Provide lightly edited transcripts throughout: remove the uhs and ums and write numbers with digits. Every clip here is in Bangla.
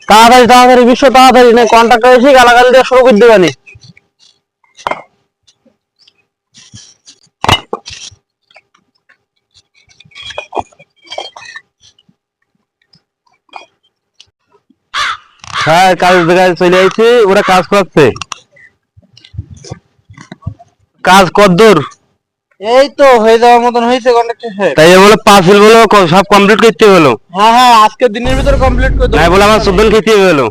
তাড়াতাড়ি তাড়াতাড়ি বিশ্ব তাড়াতাড়ি না কন্ট্রাক্টর এসে গালাগালি দিয়ে শুরু করে দেবানি। হ্যাঁ কাজ দেখায় চলে আইছি, ওরা কাজ করছে। কাজ কতদূর? এই তো হয়ে যাওয়ার মতন হয়েছে কন্ট্রাক্টর সাহেব। তাই বলে পাঁচিল বলো সব কমপ্লিট করতে হলো। হ্যাঁ হ্যাঁ আজকের দিনের ভিতরে কমপ্লিট করে দেবো। নাই বলে আমার 14 খেতে হলো।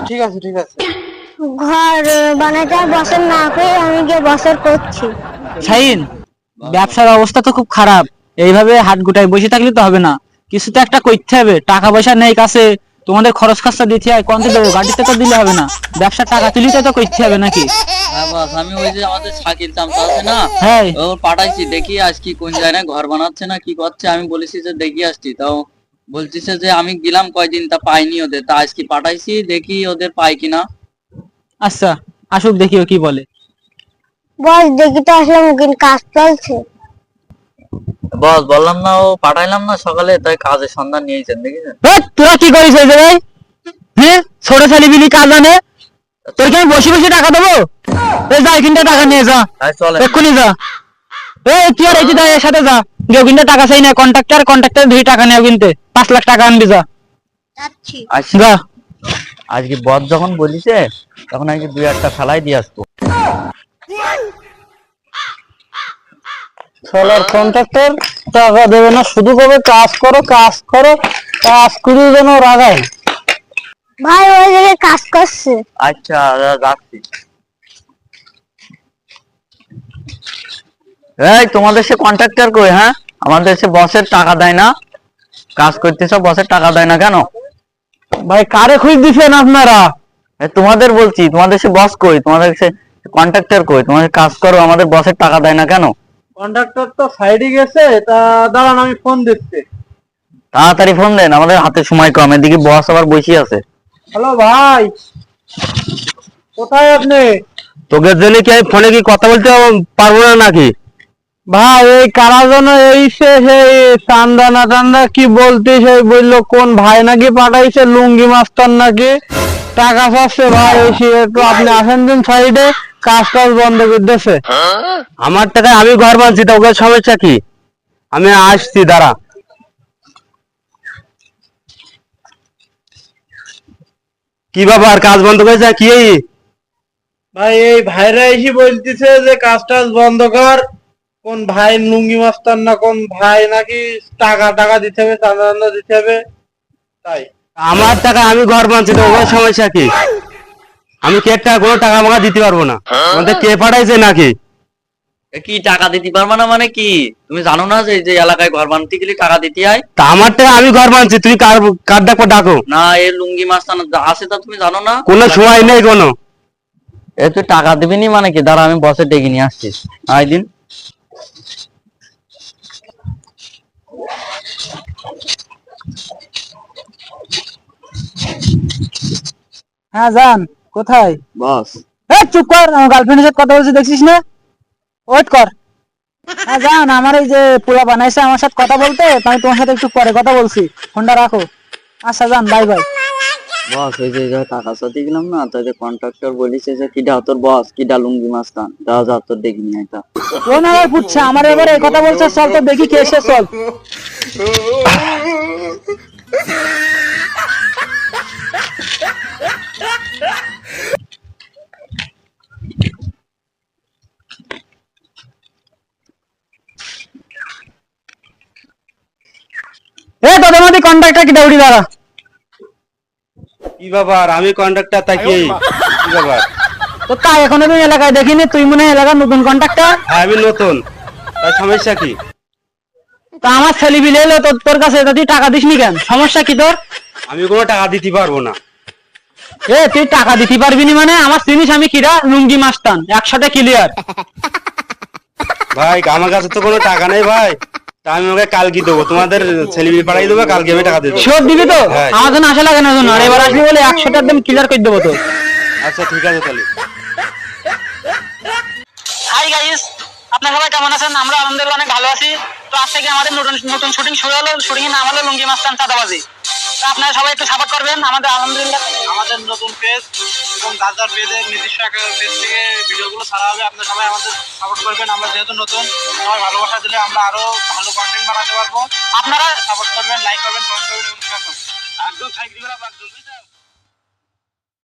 ঠিক আছে ঠিক আছে। ঘর বানাতে বছর না করে আমি গিয়ে বছর করছি। শাহিন, ব্যবসার অবস্থা তো খুব খারাপ। এইভাবে হাত গুটায় বসে থাকলে তো হবে না, কিছু তো একটা করতে হবে। টাকা পয়সা নেই কাছে, তোমাদের খরচ খরচা দিতে হয়, কোনতে দেবো? গাড়িতে তো দিলে হবে না, ব্যবসার টাকা তুলিতে তো করতে হবে নাকি? হ্যাঁ বাস, আমি ওই যে আমাদের শাকিল চামচা আছে না, হ্যাঁ ও পাঠাইছি, দেখি আজ কি কোন জায়গায় ঘর বানাচ্ছে না কি করছে। আমি বলেছি যে দেখি আসছি, তাও বলতেছে যে আমি গেলাম কয়দিন তা পাইনি ওদের, তা আজকে পাঠাইছি, দেখি ওদের পাই কিনা। আচ্ছা আসুক, দেখিও কি বলে। বস দেখি তো আসলাম, কিন্তু কাজ চলছে। বস বললাম না, ও পাঠাইলাম না সকালে, তাই কাজের সন্ধান নিয়েছেন দেখেছেন। তোরা কি করিস এই জায়গায়? হ্যাঁ ছোট ছেলে বিলি কাজ আনে, তোর কি আমি বসে বসে টাকা দেবো? এই যা এখানটা টাকা নিয়ে যা, তাই চলে এক্ষুনি যা। এই তুই আর এই যে এর সাথে যা, কেউ কিন্তু টাকা চাই না। কন্ট্রাক্টর 2 টাকা নেও, কিনতে 5 লাখ টাকা আনবি, যা যাচ্ছি। যা। আজকে বস যখন বলিছে তখন আজকে 2-1টা ফেলাই দিয়ে আসবো। শালার কন্ট্রাক্টর টাকা দেবে না, শুধু কবে কাজ করো কাজ করো, কাজ করে যেন রাগায়। ভাই ওই জায়গায় কাজ করছে। আচ্ছা যাচ্ছি। এই তোমাদের সে কন্ট্রাক্টর কই? হ্যাঁ আমাদের সে বসের টাকা দেয় না, কাজ করতেছ বসের টাকা দেয় না কেন? ভাই কারে খুঁজ দিছেন আপনারা? তোমাদের বলছি, তোমাদের সে বস কই, তোমাদের সে কন্ট্রাক্টর কই? তোমাদের কাজ করো, আমাদের বসের টাকা দেয় না কেন? কন্ট্রাক্টর তো সাইডে গেছে, তা দাঁড়ান আমি ফোন দিচ্ছি। তাড়াতাড়ি ফোন দেন, আমাদের হাতে সময় কম, এদিকে বস আবার বসে আছে। হ্যালো ভাই, কোথায় আপনি? তোকে জন্য কি আমি ফোনে কি কথা বলতে পারবো না নাকি? ভাই এই কারা যেন এই সেই চান্দা না টান্দা কি বলতে, সেই বললো কোন ভাই নাকি পাঠাইছে, লুঙ্গি মাস্টার নাকি টাকা চাচ্ছে। ভাই এসে একটু আপনি আসেন দিন সাইডে, কাজ টাজ বন্ধ করে দিয়েছে। আমার টাকায় আমি ঘর বানছি, তো ওকে সমস্যা কি? আমি আসছি, দাঁড়া। কি ব্যাপার, কাজ বন্ধ করেছে কি? ভাই এই ভাইরা এসে বলতেছে যে কাজ টাজ বন্ধ কর, কোন ভাই লুঙ্গি মাস্টার না কোন ভাই নাকি টাকা টাকা দিতে হবে, চাঁদা চাঁদা দিতে হবে। তাই আমার টাকা আমি ঘর বানছি, তো ওর সমস্যা কি? আমি কে কোনো টাকা মাকা দিতে পারবো না। আমাদের কে পাঠাইছে নাকি? কি টাকা দিতে পারবা না মানে কি? তুমি জানো না যে যে এলাকায় ঘর বানাতে গেলে টাকা দিতে হয়? তা আমার টাকা আমি ঘর বানছি, তুমি কার কার ডাকো ডাকো। না এই লুঙ্গি মাস্তান আছে, তা তুমি জানো না? কোনো সময় নেই কোনো। এ তুই টাকা দিবি নি মানে কি? দাঁড়া আমি বসে ডেকে নিয়ে আসছি, আই দিন। হ্যাঁ জান, কোথায়? বস এই চুপ কর, আমার গার্লফ্রেন্ডের সাথে কথা বলছি দেখছিস না? ওয়েট কর। হ্যাঁ জান, আমার এই যে পোলা বানাইছে আমার সাথে কথা বলতে, তো আমি তোমার সাথে একটু পরে কথা বলছি, ফোনটা রাখো। আচ্ছা জান, বাই বাই। বস ওই যে টাকা সাথে গেলাম না, তাই কন্ট্রাক্টর বলিছে যে কিডা তোর বস, কিডা লুঙ্গি মাস্তান, যা যা তোর দেখি নিয়ে আইতা। ও না আবার পুচ্ছে আমার এবারে এই কথা বলছে, চল তো দেখি কে এসে, চল। এ তোদের মধ্যে কন্ট্রাক্টর কি দাউড়ি, দাঁড়া। কি ব্যাপার, আমি কন্ট্রাক্টর থাকি, কি ব্যাপার? তো তাই এখনো তুই এলাকায় দেখিনি, তুই মনে হয় এলাকার নতুন কন্ট্রাক্টর। হ্যাঁ আমি নতুন, তার সমস্যা কি? তা আমার ছেলে বিলে এলো তোর কাছে, তা তুই টাকা দিসনি কেন? সমস্যা কি তোর? আমি কোনো টাকা দিতে পারবো না। এ তুই টাকা দিতে পারবি নি মানে? আমার চিনিস আমি কিরা, লুঙ্গি মাস্তান, একসাথে ক্লিয়ার। ভাই আমার কাছে তো কোনো টাকা নেই ভাই, তা আমি ওকে কালকে দেবো, তোমাদের ছেলেমেয়ে পাঠাই দেবো, কালকে আমি টাকা দিয়ে দেবো। শোধ দিবি তো? হ্যাঁ। আমার জন্য আশা লাগে না জন্য, আর এবার আসবি বলে 100টা একদম ক্লিয়ার করে দেবো তো। আচ্ছা ঠিক আছে তাহলে। হাই গাইস, আপনারা সবাই কেমন আছেন? আমরা আলহামদুলিল্লাহ অনেক ভালো আছি। তো আজ থেকে আমাদের নতুন নতুন শুটিং শুরু হলো। শুটিং এর নাম হলো লুঙ্গি মাস্তান চাঁদাবাজি। তো আপনারা সবাই একটু সাপোর্ট করবেন আমাদের আলহামদুলিল্লাহ আমাদের নতুন পেজ এবং দাদার পেজের নিজস্ব একটা পেজ থেকে ভিডিওগুলো ছাড়া হবে। আপনারা সবাই আমাদের সাপোর্ট করবেন। আমরা যেহেতু নতুন, সবাই ভালোবাসা দিলে আমরা আরো ভালো কন্টেন্ট বানাতে পারবো। আপনারা সাপোর্ট করবেন, লাইক করবেন, কমেন্ট করবেন এবং শেয়ার করবেন। একদম সাইড দিবেন, একদম বুঝছেন।